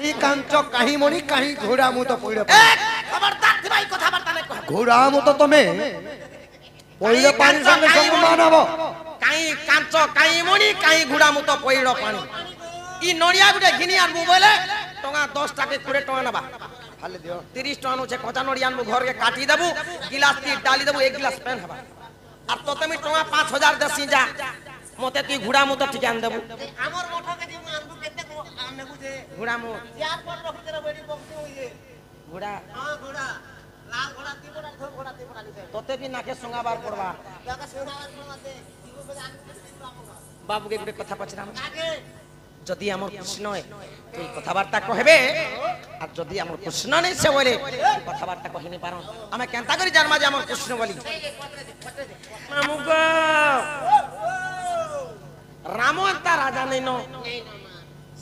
ই কাঞ্চ কাহি মণি কাহি ঘোড়া মু তো পইড় খবরদার ভাই কথা বার্তা নাই কহ ঘোড়া মু তো তুমি পইড় পানি সঙ্গে সম্মান হব কাই কাঞ্চ কাই মণি কাই ঘোড়া মু তো পইড় পানি ই নড়িয়া গুটে ঘিনি আনবু বলে টঙ্কা 10 টাকা 20 টাকা নেবা খালি দিও 30 টাকা নো কচা নড়িয়া আনবু ঘর কে কাটি দেবু গিলাস তি ডালি দেবু এক গিলাস পেন হবা আর তো তুমি টঙ্কা 5000 দেসি যা মতে তুই ঘোড়া মু তো ঠিক আন দেবু আমার মঠকে দিমু আনবু কেতে আনবু যে ঘোড়া মু ইয়ার পর রফিকের বডি বকতে হইছে ঘোড়া হ্যাঁ ঘোড়া লাল ঘোড়া দিব না ধর ঘোড়া দিব না দিতে তোতে কি নাকে সঙ্গাবার পড়বা দাদা সোনার মতে দিব বলে আনবু দিব আমগো বাবুকে গুটে কথা পছরাম আগে যদি আমার কৃষ্ণ তুই কথাবার্তা কহবে আর যদি আমার কৃষ্ণ নেই সে বলে কথাবার্তা কহিনি পারন আমি কেনতা করি জান মাঝে আমার কৃষ্ণ বলি মামু গো রাম আন্তা রাজা নেই ন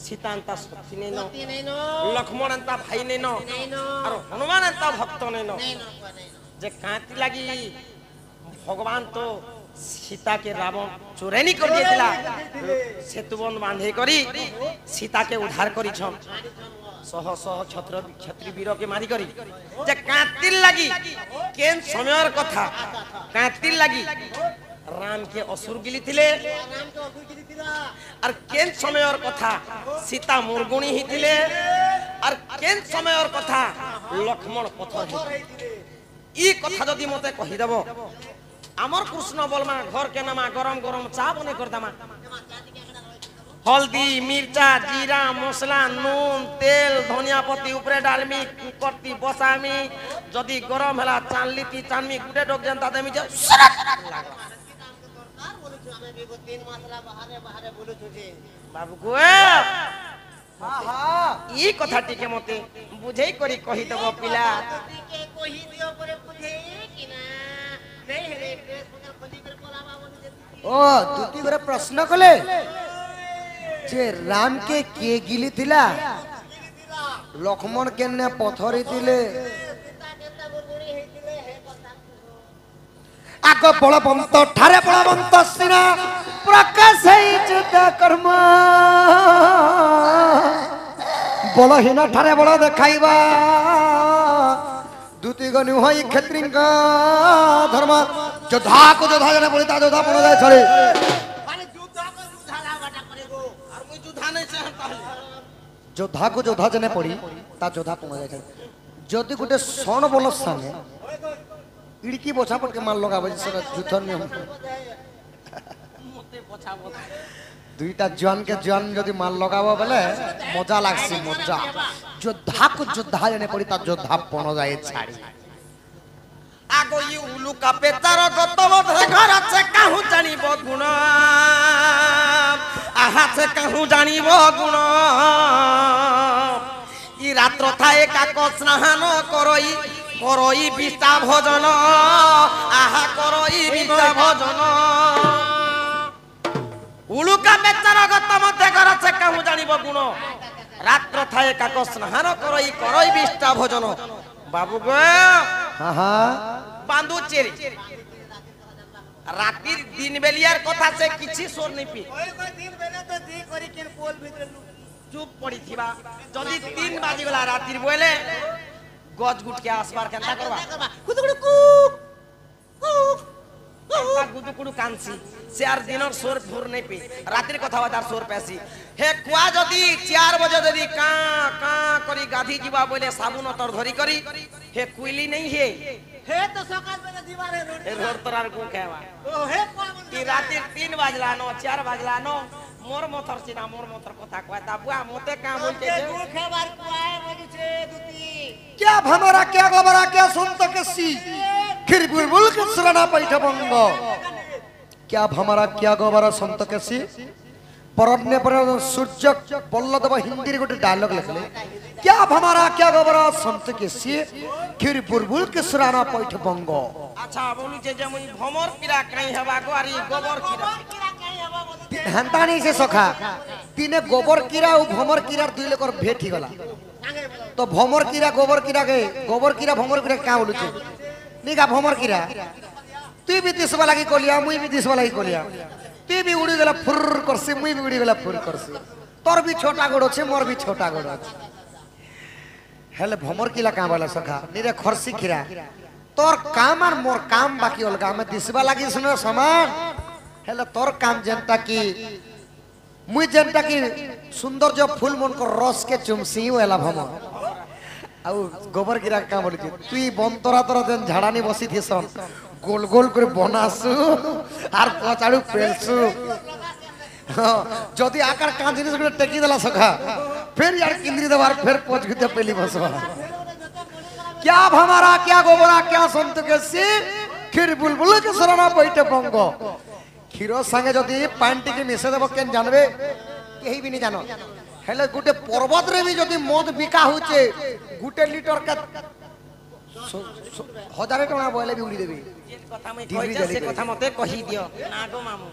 সীতা আন্তা শক্তি নেই ন লক্ষ্মণ আন্তা ভাই নেই ন আর হনুমান আন্তা ভক্ত নেই ন যে কাঁতি লাগি ভগবান তো सीता के रावण चोरेनी कर दिया सेतुबंध बांधे करी सीता के उद्धार करी छम सह सह क्षत्रि वीर के मारी करी जे कातिल लगी केन समयर कथा कातिल लगी राम के असुर गिली थिले और केन समयर कथा सीता मुरगुणी ही थिले और केन समयर कथा लक्ष्मण पथर ई कथा जदि मते कहि देबो আমার কৃষ্ণ বলমা ঘর কে নামা গরম গরম চা বনে কর দামা হলদি মির্চা জিরা মশলা নুন তেল ধনিয়া পত্তি উপরে ডালমি করতি বসামি যদি গরম হেলা চানলিতি চানমি গুটে ডক জানতা দেমি যে সরাত লাগা দরকার বলেছো আমি বিগত 3 মাসলা বাহারে বাহারে বলেছো যে বাবু গো আহা ই কথাটিকে মতে বুঝেই করি কহি দেব পিলা তুইকে কহি দিও পরে বুঝে কিনা नहीं है रे ड्रेस पकड़ खोली कर बोलावा बोली देती ओ दुती गोरे प्रश्न कले जे राम के गिली थिला लक्ष्मण केने पथरी थिले सीता केता गुरगुणी हेतिले हे कथा आग बलवंत ठारे बलवंत सिना प्रकाश है युद्ध कर्म बलहीन ठारे बल देखाइबा दूती गनु होई क्षत्रिय का धर्म जोधा को जोधा जने बोली ता जोधा पड़ जाए छड़े माने युद्ध को युद्ध लावाटा करे गो আর মুই যুদ্ধা নাই চাহ তাহলে जोधा को जोधा जने पड़ी ता जोधा पड़ जाए छड़े जदि गुटे सन बोल संगे इड़की बोछा पट के मार लगाबे से युद्ध नियम মতে পছাবো दुईटा जवान के जवान जदि मार लगाबो बोले मजा लागसी मजा जोधा को जोधा जने पड़ी ता जोधा पड़ जाए छाड़ी আগো ই উলু কাপে তার গতব ঘর আছে কাহু জানিব গুণ আহাছে কাহু জানিব গুণ ই রাত্র থায়ে কাক স্নান করই করই বিষ্টা ভোজন আহা করই বিষ্টা ভোজন উলু কাপে তার গতব ঘর আছে কাহু জানিব গুণ রাত্র থায়ে কাক স্নান করই করই বিষ্টা ভোজন বাবু গো हाँ हाँ बांधु चेरी रातिर दिन बेलियार कथा से किछि सोर नहीं पी कोई दिन बेले तो दी करी के पोल भीतर चुप पड़ी थिबा जदी 3 बाजी वाला रातिर बोले गज गुट के आसबार केनता करबा कुदुकुडु कुक कुक केनता गुदुकुडु कांसी से आर दिनर सोर भोर नहीं पी रातिर कथा बाजार सोर पैसी हे कुआ जदी 4 बजे जदी का का करी गाधी जीवा बोले साबुन तर धरी करी हे कुइली नहीं हे हे तो सकाल बेले दीवारे रोड हे रोड तरार को कहवा ओ हे कोन ई रातिर 3 बजला नो 4 बजला नो मोर मोथर सिना मोर मोथर कथा कहता दाबुआ मोते का बोलते के छे दुखे बार कुआए बोली छे दुती क्या भमरा क्या गोबरा क्या सुनत के सी खिर बुलबुल के सुरना पैठ बंग क्या भमरा क्या गोबरा सुनत के सी परन्ने पर सूर्य बल्लदेव हिंदी रे गोटे डायलॉग लिखले क्या भमरा क्या गोबरा सुनत के सी खिर बुलबुल के सुरना पैठ बंग अच्छा बोलू जे जमुई भमर पीरा काई हवा गो आरी गोबर कीरा किरा काई हवा बोली हेंता नहीं से सखा तीने गोबर कीरा और भमर कीरा दुई लेकर भेट ही गला सांगे बोलो तो भमर कीरा गोबर कीरा भमर कीरा क्या बोलू छे निका भमर कीरा तू भी दिस वाला की कोलिया मुई भी दिस वाला की कोलिया तू भी उड़ी गला फुर करसी मुई भी उड़ी गला फुर करसी तोर भी छोटा गोड़ छे मोर भी छोटा गोड़ छे हेले भमर किला काम वाला सखा निरे खरसी खिरा तोर काम और मोर काम बाकी अलगा हमें दिसबा लगी सुनो समान हेले तोर काम जनता की मुई जनता की सुंदर जो फूल मन को रस के चुमसी वाला भमर आउ गोबर गिरा काम बोली तुई बंतरा तोरा जन झाड़ानी बसी थी सन गोल गोल करे बनासु आर पचाड़ू पेलसु जदि आकार कान जिनिस गुटे टेकी देला सखा फिर यार किंद्री देवार फिर पोछ गुते पेली बसवा क्या भमारा क्या गोबरा क्या संत के सी खीर बुलबुल के सरना बैठे बंगो खीरो संगे जदि पांटी के मिसे देबो केन जानबे केही भी नहीं जानो हेले गुटे पर्वत रे भी जदि मद बिका होचे गुटे लीटर का 1000 टका बोले भी उड़ी देबी কথা মই কই যা সে কথা মতে কহি দিও না গো মামু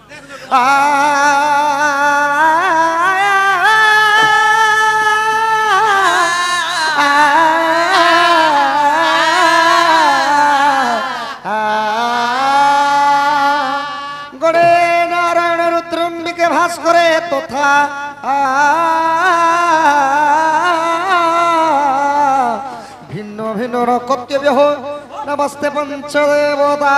গড়ে নারায়ণ রুদ্রম্বিকে ভাস করে তথা ভিন্ন ভিন্ন কর্তব্য হয় नमस्ते पंचदेवता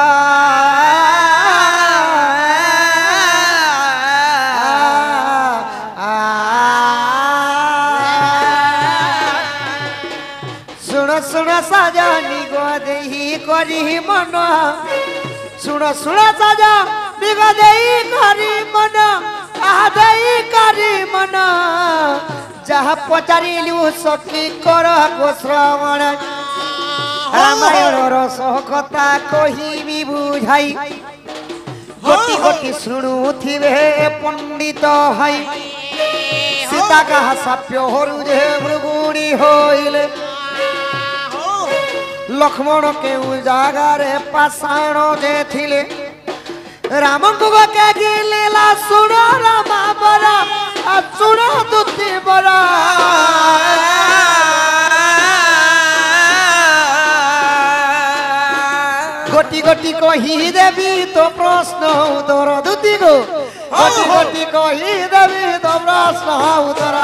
सुन सुन साजा निगो देही करी मन सुन सुन साजा निगो देही करी मन आदेही करी मन जहाँ पचारिलु सखी कर गो श्रवण रामायण रस कथा कहिबी बुझाई गोटी गोटी शुणुथिबे पंडित भाई सीता का साप्य हरुजे मृगुणी होइले लक्ष्मण के उजागारे पाषाण जे थिले राम को के गिलेला सुण रामा बरा सुण दुति बरा गोटी गोटी कही देवी तो प्रश्न उत्तर दुती गो गोटी गोटी कही देवी तो प्रश्न उत्तर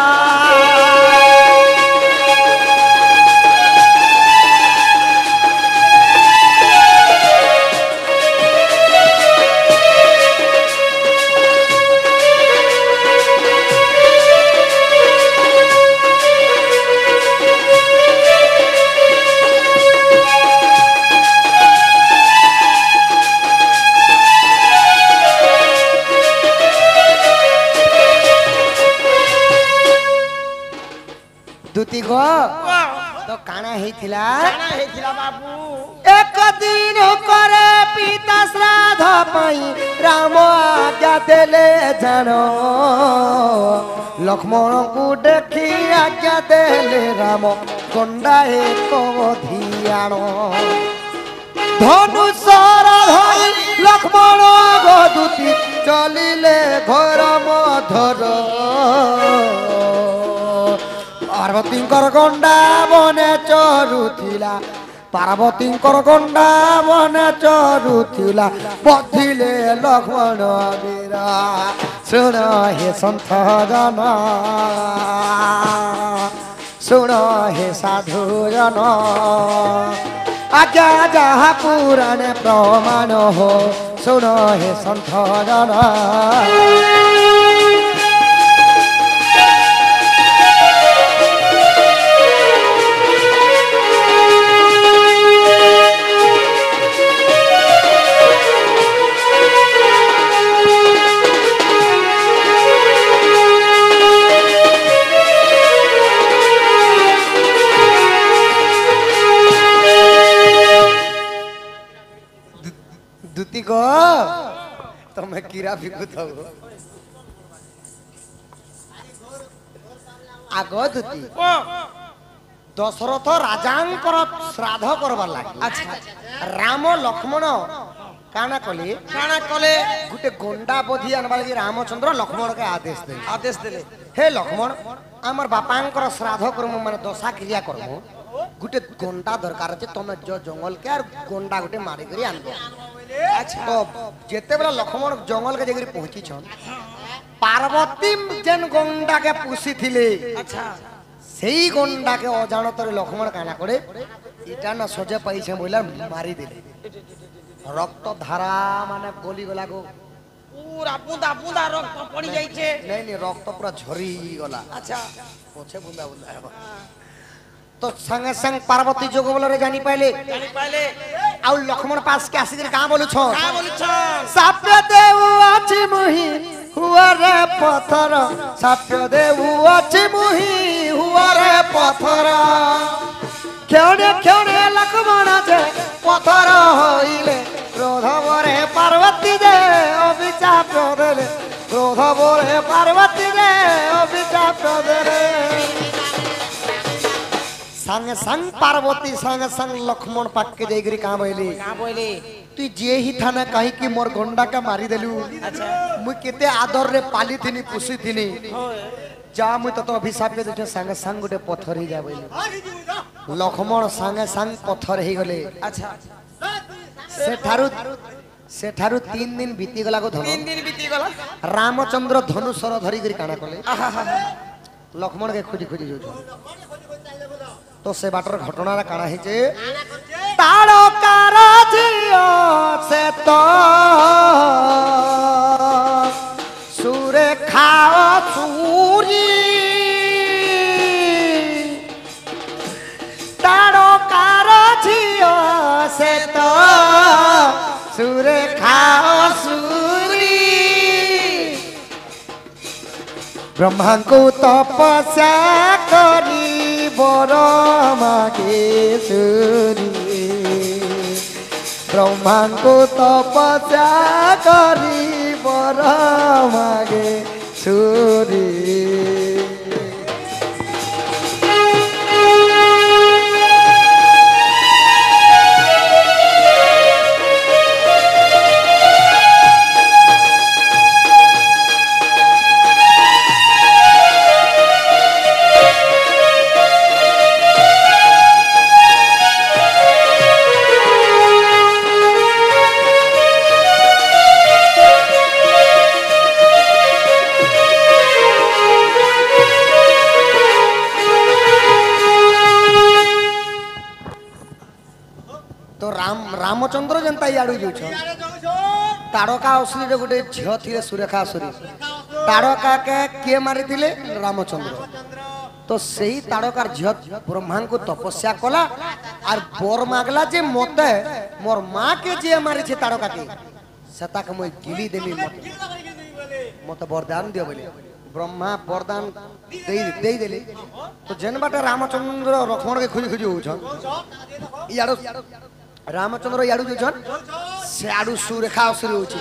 दुती गो तो काना हेथिला बाबू एक दिन करे पिता श्राद्ध पाई राम आज्ञा देले जानो लक्ष्मण को देखी आज्ञा देले राम गंडा एक धियानो धनुषर धरि लक्ष्मण गो दुती चलिले घर मधर पार्वतींकर गंडा बने चरुथिला पार्वतींकर गंडा बने चरुथिला बधिले लक्ष्मण वीरा सुन हे संत जन सुन हे साधु जन आज्ञा जहाँ पुराण प्रमाण हो सुन हे संत जन दुती को तमे कीरा फिकुत आगो दुती दशरथ राजांकर श्राद्ध करबार लागी अच्छा राम लक्ष्मण काना कले गुटे गोंडा बोधी आनबार लागी रामचंद्र लक्ष्मण के आदेश देले हे लक्ष्मण आमर बापांकर श्राद्ध करमु माने दशा क्रिया करमु गुटे गोंडा दरकार छे तमे जो जंगल के आर गोंडा गुटे मारी करी आनबो अच्छा तो जेते बेला लक्ष्मण जंगल के जगह पहुंची छन पार्वती जेन गोंडा के पुसी थिले अच्छा সেই গন্ডাকে অজাণতরে লক্ষ্মণ কানা করে এটা না সজে পাইছে বইলা মারি দিলে রক্ত ধারা মানে গলি গলা গো পুরা বুঁদা বুঁদা রক্ত পড়ি যাইছে নেই নি রক্ত পুরা ঝরি গলা আচ্ছা পছে বুন্দা বুন্দা হেবা তো সঙ্গে সঙ্গে পার্বতী যোগ বলরে জানি পাইলে জানি পাইলে আউ লক্ষ্মণ পাস কে আসিদের কা বলুছ কা বলছন সাপ্য দেউ আছে মুহি হুয়ারে পথর সাপ্য দেউ আছে মুহি হুয়ারে পথর কেউনে কেউনে লক্ষ্মণ যে পথর হইলে ক্রোধ বরে পার্বতী দে অভিচাপ দেলে ক্রোধ বরে পার্বতী দে অভিচাপ দেলে संग संग पार्वती संग संग लक्ष्मण पाके जाइकरी का बोली का बोले तू जे ही थाना कहीं कि मोर गंडा का मारी देलु अच्छा मु केते आदर रे पाली थिनी पुसी थिनी होय जा मु तो अभिशाप के देखे संग संग गोटे पत्थर ही जा बोली लक्ष्मण संग संग पत्थर ही गले अच्छा से ठारू 3 दिन बीती गला को धन 3 दिन बीती गला रामचंद्र धनुषर धरी करी काना कले लक्ष्मण के खोजी खोजी जो तो से बाटर घटना काना ही जे ताड़कार जियो से तो सुरे खाओ चूरी ताड़कार जियो से तो सुरे खाओ सूरी ब्रह्मा को तपस्या करी बर मागेश्वरी ब्रह्मा को तपस्या करी बर मागेश्वरी रामचंद्र जनता याडू जो ताड़का असुरी रे गोटे झियो थिले सुरेखा असुरी ताड़का के किए मारी थिले रामचंद्र तो सही ताड़कार झियो ब्रह्मा को तपस्या कला और बर मागला जे मते मोर मां के जे मारी छे ताड़का के सता के मोय गिली देली मते वरदान दियो बोले ब्रह्मा वरदान दे देले तो जन बाटे रामचंद्र लक्ष्मण के खोजी खोजी होछन याडू रामचंद्र याडू जो छन से आडू सुरेखा असुरी होची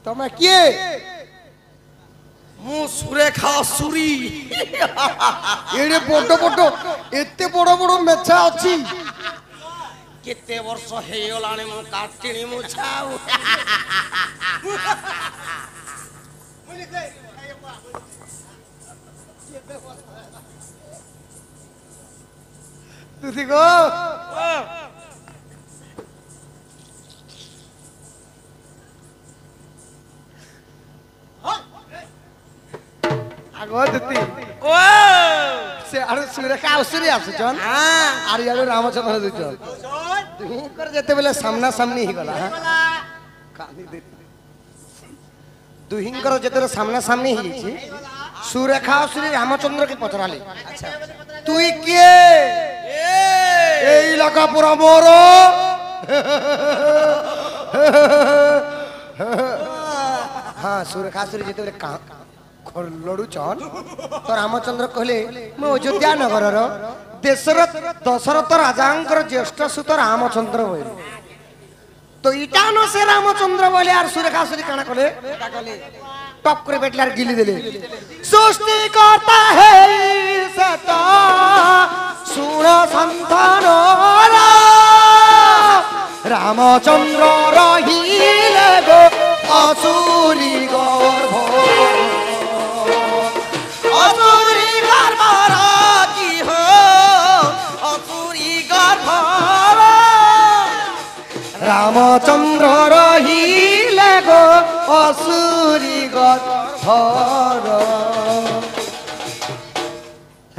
तमे किए मु सुरेखा असुरी एडे बड़ बड़ एते बड़ बड़ मेछा अछि केते वर्ष हे गलाने मु काटिनी मु छाऊ तू देखो आगो दती ओ से आरो सुरेखा असुरी आसुचन हां आर यारो रामचंद्र दुचन तू कर जेते बेले सामना सामनी ही गला कानी दे दुहिंकर जेते सामना सामनी ही छी सुरेखा असुरी रामचंद्र के पचराले अच्छा तू के एई लगा पूरा मोरो हां सुरेखा असुरी जेते बेले का लड़ू चन तो रामचंद्र कहले मैं अयोध्या नगर दशरथ राजांकर ज्येष्ठ सुत रामचंद्र बोले तो इटा न से रामचंद्र बोले यार सुरेखा सुरी काना कहले টপ করে বেটলার গিলি দিলে সৃষ্টি করতা হে সতা সুর সন্তান রামচন্দ্র রহিলে গো অসুরি গর্ভ অসুরি গর্ভর কি হো অসুরি গর্ভ রামচন্দ্র রহিলে গো অসুরি গর্ভর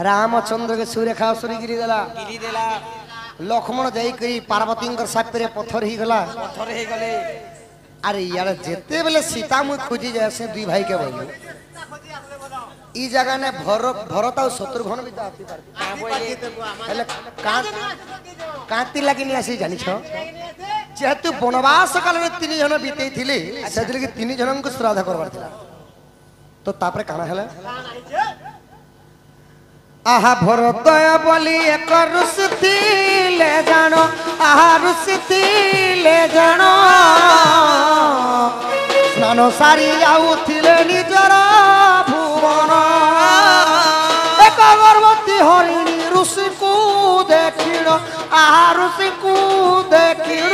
রামচন্দ্রকে সুরেখা অসুরি গিরি দেলা গিরি দেলা লক্ষ্ମণ যাইকি পার্বତୀଙ୍କର ସାପରେ ପଥର ହେଇଗଲା ପଥର ହେଇଗଲେ ଆରେ ଇଆଡ଼େ ଯେତେବେଳେ ସୀତା ମୁଁ ଖୋଜି ଯାଏ ସେ ଦୁଇ ଭାଇକେ ବୋଇଲେ ଇ ଜାଗା ନେ ଭରତ ଆଉ ଶତ୍ରୁଘ୍ନ ବି ତ ଆସିପାରେ ହେଲେ କାନ୍ତି ଲାଗିନି ଆସି ଜାଣିଛ ଯେହେତୁ ବନବାସ କାଳରେ 3 ଜଣ ବିତେଇଥିଲେ ସେଥିଲାଗି 3 ଜଣଙ୍କୁ ଶ୍ରାଦ୍ଧ କରବାର ଥିଲା ତ ତାପରେ କାଣା ହେଲା आहा भरतय बोली एक रुसती ले जानो आहा रुसती ले जानो स्नान सारी आउथिले निजर भुवन एक गर्भवती हरिणी ऋषि को देखिण आहा ऋषि को देखिण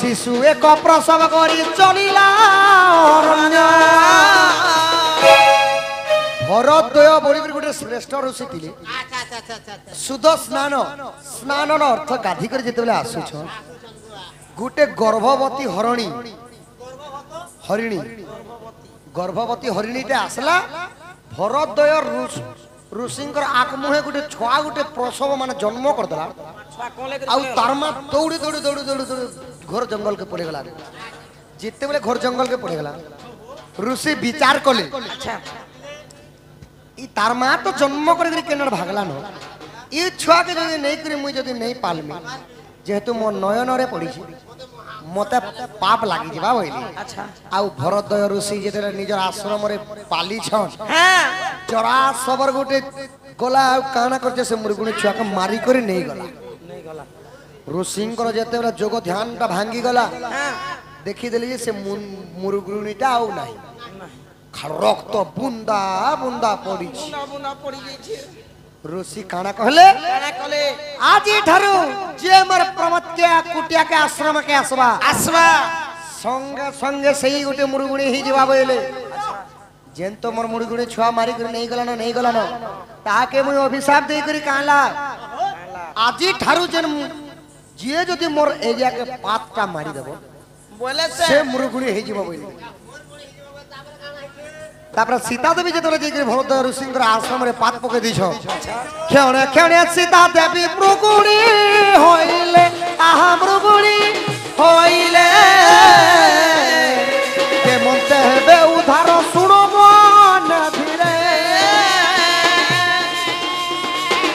शिशु एक प्रसव करी चलिला अरण्य भरतय बोली गोटे श्रेष्ठ ऋषि थिले शुद्ध स्नान स्नान अर्थ गाधी कर जेतेबेले आसुछ गोटे गर्भवती हरिणी गर्भवती हरिणीटे आसला भरतय ऋषिंकर आकमुहे गोटे छुआ गोटे प्रसव माने जन्म करदला आउ तारमा दौड़ी दौड़ी दौड़ी दौड़ी दौड़ी घोर जंगल के पड़े गला जेतेबेले घोर जंगल के पड़े गला ऋषि विचार कले अच्छा ई तार मां तो जन्म कर केनर भागला न ई छुआ के जदी नहीं करी मुई जदी नहीं पालमी जेहेतु मो नयन रे पड़ी छी मते पाप लागी जेबा होइली अच्छा आउ भरतय ऋषि जेते निजर आश्रम रे पाली छन हां जरा सबर गोटे गला काना करजे से मुरगुणी छुआ के मारी करी नहीं गला ऋषिंकर जेते जोग ध्यान ता भांगी गला देखि देली से मुरगुणीटा आउ नाही रक्त बुंदा बुंदा पड़ी ऋषि काना कहले आजी ठारू जे मर प्रमत्या कुटिया के आश्रम के आसवा संगे संगे सही गोटे मुरगुणी ही जीवा बोले जेन तो मोर मुरगुणी छुआ मारी कर नहीं गला न ताके मुई अभिशाप दे करी काला आजी ठारू जेन जे जदी मोर एरिया के पातटा मारी देबो बोले से मुरगुणी ही जीवा बोले तापर सीता देवी जेतले जेकरी भरतय ऋषिंकर आश्रम रे पात पके दिछो खेणे खेणे सीता देवी मृगुणी होइले आहा मृगुणी होइले के मनते हेबे उधार सुनो मन धीरे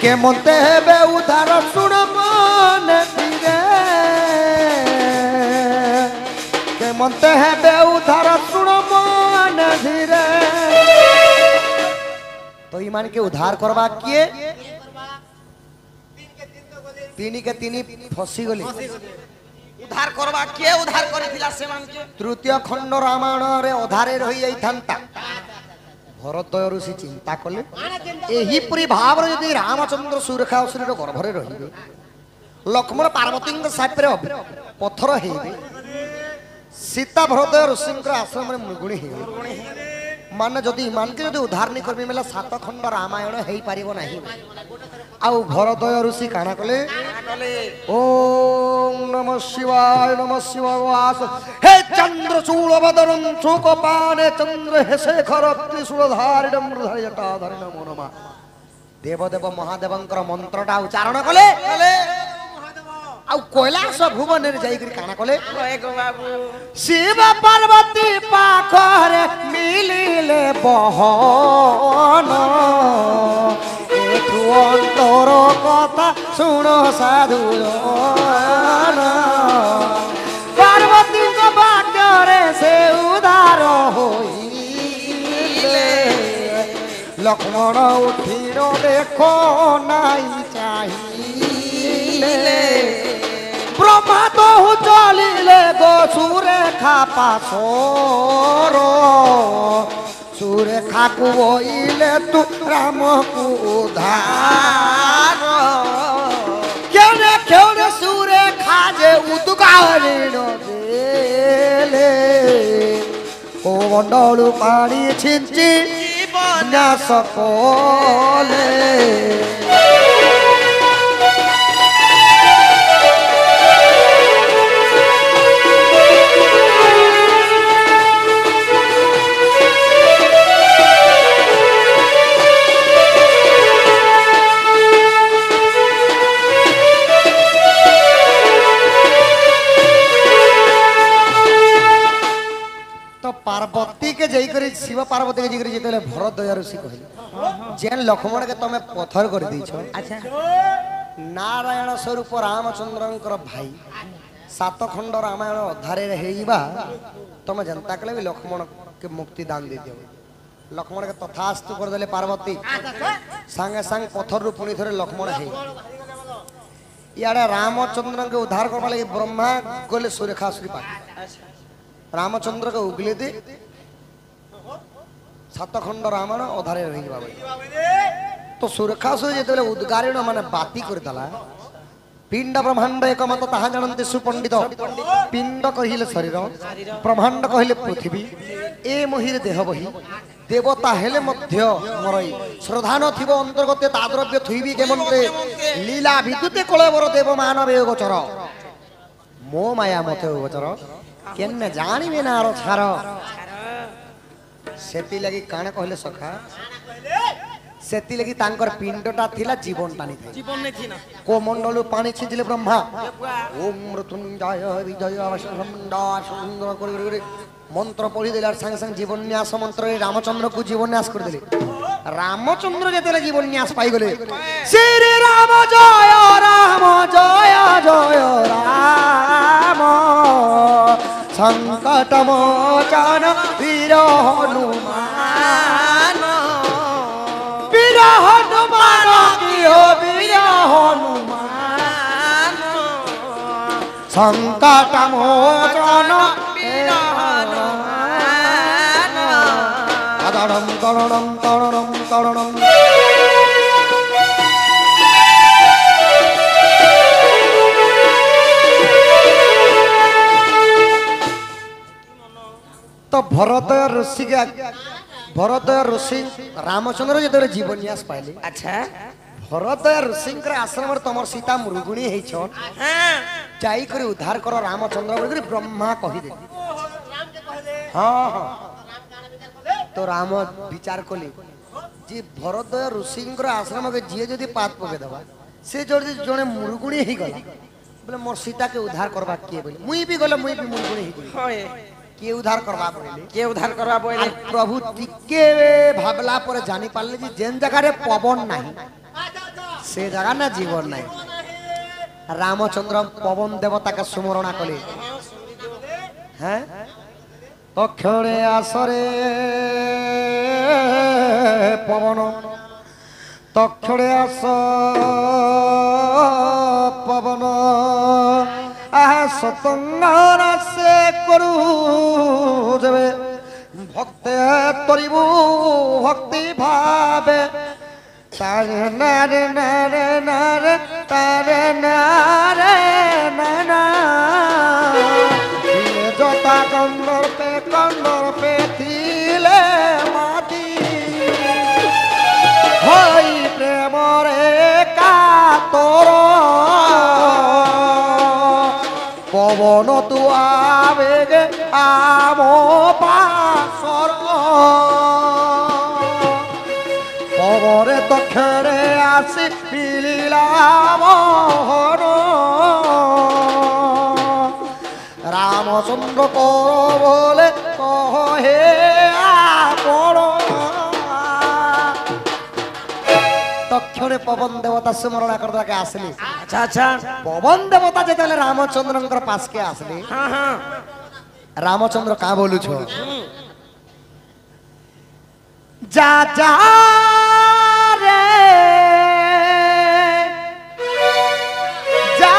के मनते हेबे उधार सुनो मन धीरे के मनते हेबे उधार सुनो मन धीरे तो ईमान के उद्धार करवा किए तीनी के तीनी फसी गली उद्धार करवा किए उद्धार करिथिला सेमान के तृतीय खंड रामायण रे अधारे रही जाइथांता भरतय ऋषि चिंता कले एही परि भाव रे यदि रामचंद्र सुरेखा असुरी रो गर्भ रे रहिबे लक्ष्मण पार्वती के साथ रे पत्थर हेबे सीता भरतय ऋषिंकर आश्रम रे मुगुणी हेबे मान जदि मान के जदि उद्धार नहीं करबे मेला 7 खंड रामायण हेई पारिबो नाही आउ भरतय ऋषि काना कले ओम नमः शिवाय वास हे चंद्र चूड़ बदरं चूकपाने चंद्र हे शेखर त्रिशूलधारिणं मृधर जटाधर नमो नमः देवदेव महादेवंकर मंत्रटा उच्चारण कले आउ कैलाश भुवन रे जाई करी काना कले शिव पार्वती पाखरे मिलिले बहन एठु अंतर कथा सुनो साधु पार्वती को बाटरे से उधार होइले लक्ष्मण उठिरो देखो नाई चाहिए ব্রহ্মা তো চলিলে গো সুরেখা পাশর সুরেখাকু বইলে তু রামকু উদ্ধার কেনে কেনে সুরেখা যে উদ্গারিণ দেলে ও মন্ডলু পানি ছিঞ্চি না সকলে पार्वती के जईकरी शिव पार्वती के जईकरी जेतले भरत दया ऋषि कहले जेन लक्ष्मण के तमे पत्थर कर दै छ अच्छा नारायण स्वरूप रामचंद्रंकर भाई सात खंड रामायण अधारे हेइबा तमे जनता कले भी लक्ष्मण के मुक्ति दान दे दियो लक्ष्मण के तथास्तु कर देले पार्वती संगे संग पत्थर रु पुनी थरे लक्ष्मण हे याडे रामचंद्र के उद्धार करबा लागि ब्रह्मा गले सुरेखासुरी पाके रामचंद्र के उगले दे सातखंड रामायण अधारे रही बाबा तो सुरेखासुरी जेतले उद्गारिण माने बाती कर दला पिंड ब्रह्मांड एक मत ताहा जानन्ते सुपंडित पिंड कहिले शरीर ब्रह्मांड कहिले पृथ्वी ए मोहिर देह बही देवता हेले मध्य मरई श्रद्धा नथिबो अंतर्गते ताद्रव्य थुइबी केमन्ते लीला विद्युते कलेवर देव मानव गोचर मो माया मते गोचर केन्ने जानिबे ना आरो छार सेति लागि काने कहले सखा सेति लागि तांकर पिंडटा थिला जीवनटा नि जीवन नै थिना कोमंडलु पानी छिंचिले ब्रह्मा ओम मृत्युंजय विजय अवश्यमंडा सुंदर करि मंत्र पढ़ी देलार संग संग जीवन्यास मंत्र रामचंद्र को जीवन्यास कर देले रामचंद्र जेतेले जीवन्यास पाई गले श्री राम जय जय राम संकट मोचन वीर हनुमान वीर हनुमान कियो वीर हनुमान संकट मोचन वीर हनुमान तरणम तरणम तरणम तरणम तो भरत ऋषि रामचंद्र जो जीवन्यास पाइले अच्छा भरत ऋषि आश्रम तुम सीता मृगुणी जाई कर उद्धार कर रामचंद्र ब्रह्मा कहीदे हाँ हाँ तो राम विचार कले जी भरत ऋषि आश्रम के जी जदि पात पके दबा से जो जड़े मृगुणी ही गला बोले मोर सीता के उद्धार करबा किए बोले मुई भी गले मुई भी मृगुणी ही गई के उद्धार करबा पड़े के उद्धार करबा पड़े प्रभु टिके भाबला पर जानी पाले जी जेन जगह रे पवन नाही से जगह ना जीवन नाही रामचंद्र पवन देवता का सुमरणा कले हैं अक्षरे आसरे पवन तक्षरे आस पवन सतंगार से करू जबे भक्ते तरिबु भक्ति भावे तारे नारे नारे नारे तारे नारे नाना जोता कंदर पे थिले माटी होई प्रेम रे का तोरो पवन तु आवेगे आमो पासर पवरे दक्षिणे आसी मिलिला मोहन रामचंद्र कर बोले कहे आपण दक्षिणे पवन देवता स्मरण करदा के आसली अच्छा अच्छा पवन देवता जेतले रामचंद्र पास के आसली हाँ हाँ रामचंद्र का बोलू छो जा जा रे जा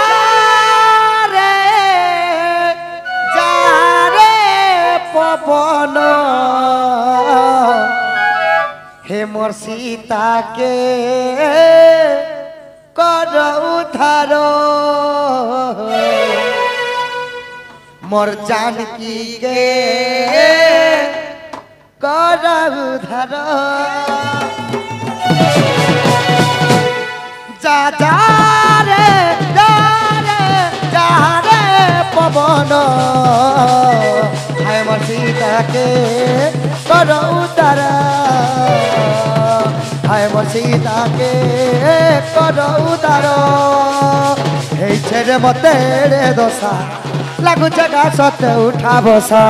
हे मोर सीता के कर उधार मोर जानकी के कर उधार जा जा रे पवन हाय मोर सीता के कर उधार हाय मोर सीता के कर उधार हे रे मते रे दशा लागू जगा सते उठा बसा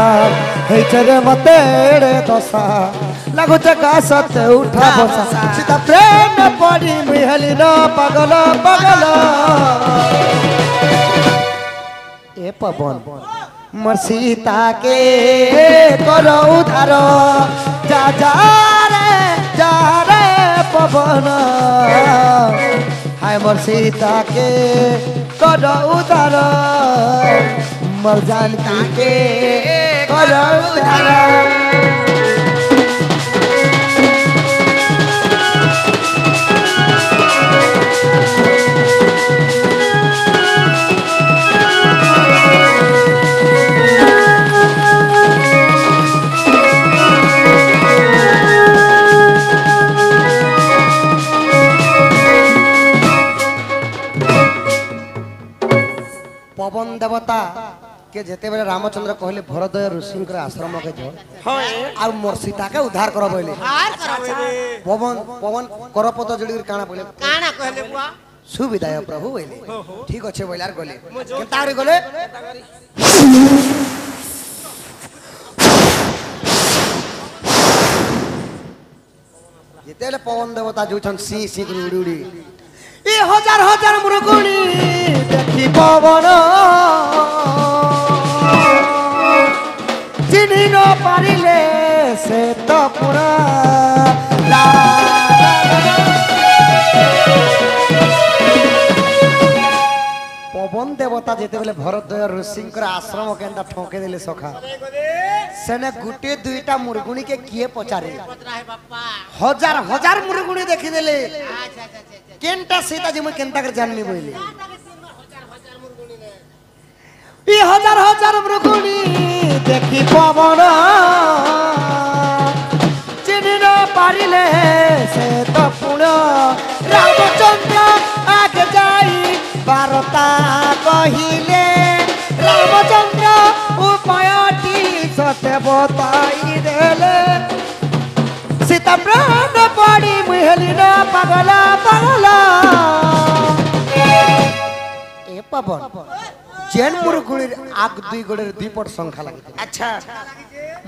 हे रे मते रे दशा लागू जगा सते उठा बसा सीता प्रेम पड़ी मिहली न पागल पागल ए पवन मोर सीता के करो उधार जा रे पवन हाय मोर सीता के करो उधार मोर जानकी के करो उधार पवन देवता के जेते बेले रामचंद्र कहले भरदय ऋषि आश्रम के जो आ मोर सीता के उद्धार कर बोले पवन पवन करपत जड़ी काना बोले काना कहले बुआ सुविदाय प्रभु बोले ठीक अच्छे बोले यार गले केता रे गले जेते पवन देवता जोछन सी सी उड़ी उड़ी ए हजार हजार मृगुणी देखी पवन चिन्हि न पारिले से तो पुरा पवन देवता जेते बेले भरद्वय ऋषि आश्रम केंदा ठोके देले सखा सेने गुटे दुईटा मुर्गुणी के किए पचारे हजार हजार मुर्गुणी देखी देले केनटा सीता जी मैं केनता कर जाननी बोली ई हजार हजार मृगुणी देखी पवन चिन्हि न पारिले से तो पुण रामचंद्र आगे जाई बारता कहिले रामचंद्र उपायटी सत्य बताई देले सीता प्राण पड़ी मुहली न पगला पगला ए पवन जेन मुरगुणी आग दुई गोड़े दुई पट संख्या लगी अच्छा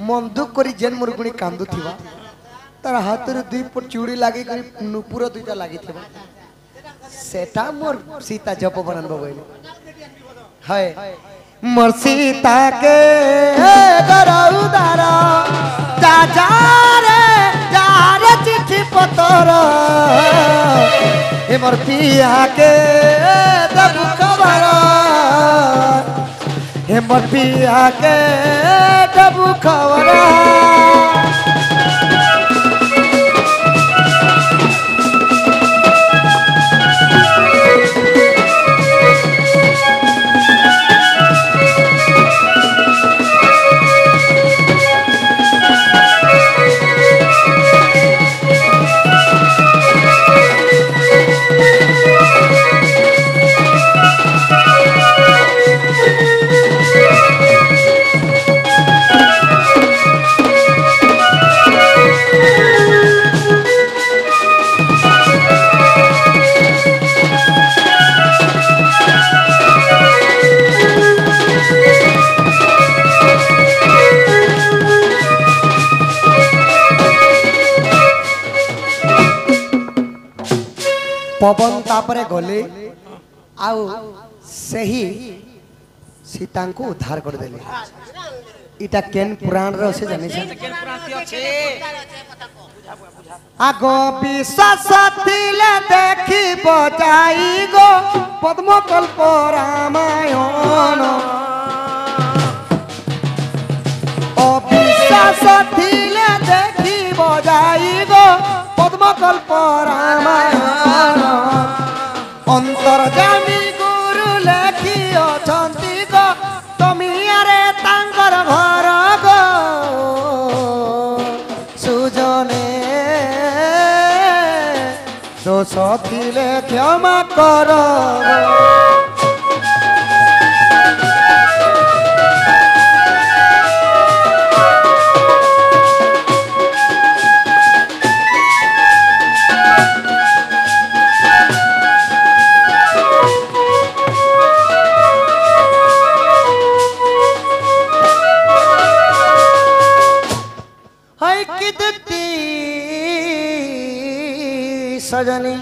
मंदुक करी जेन मुरगुणी कांदु थिबा तार हाथ रे दुई पट चूड़ी लागी करी नुपुर दुईटा लागी थिबा सेटा मोर सीता जप बनन बबैले हाय मोर सीता के करौ दारा जा रे चिट्ठी पतर हे मोर पिया के दबु खबर हे मोर पिया के दबु खबर पवन तापरे गले आउ सही सीता को उद्धार कर देले इटा केन पुराण रे से जानि छै केन पुराण अछि आगो विश्वास दिले देखि बजाई गो पद्मकल्प रामायण ओ विश्वास दिले देखि बजाई गो গল্প রামায়ণ অন্তর্যামী গুরু লেখি অছন্তি গো তুমি আরে তাঙ্কর ঘর গো সুজনে দোষ থিলে ক্ষমা কর হাই কি দেখতি সজনী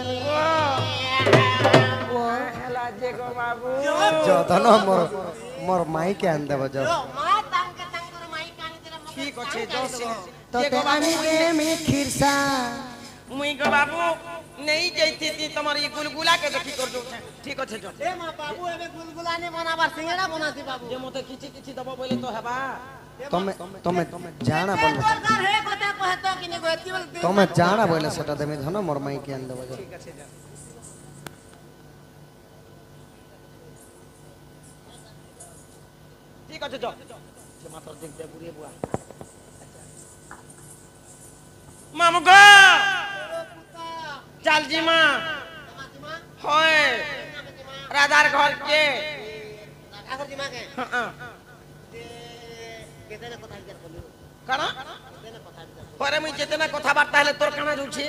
হেলা যে গো বাবু যতন মোর মোর মাইকে আন দেব যত মা তাঙ্কে তাঙ্কর মাই কানি দিলে মকে ঠিক আছে জসিন তোতে আনি দেমি খিরসা মুই গো বাবু নেই যাইতি তোমার এই গুলগুলা কে দেখি কর দউ ঠিক আছে জ এ মা বাবু এবে গুলগুলানি বনাবার সিঙ্গাড়া বনাতি বাবু যে মতে কিছু কিছু দব বলে তো হেবা তুমি তুমি জানা বল দরকার হে কথা কহে তো কিনে গতি বল তুমি জানা বলে সেটা দেমি ধন মোর মাইকে আন দেব যত ঠিক আছে যা ঠিক আছে জ যে মাত্র দেখ দে বুড়িয়ে বুয়া মামু গো চাল জি মা হয় রাধার ঘর কে আগর দিমাকে হ্যাঁ কেতেনে কথা বিচার করলি কারণ কেতেনে কথা বিচার পরে মুই যেতে না কথাবার্তা হলে তোর কানা ঝুলছি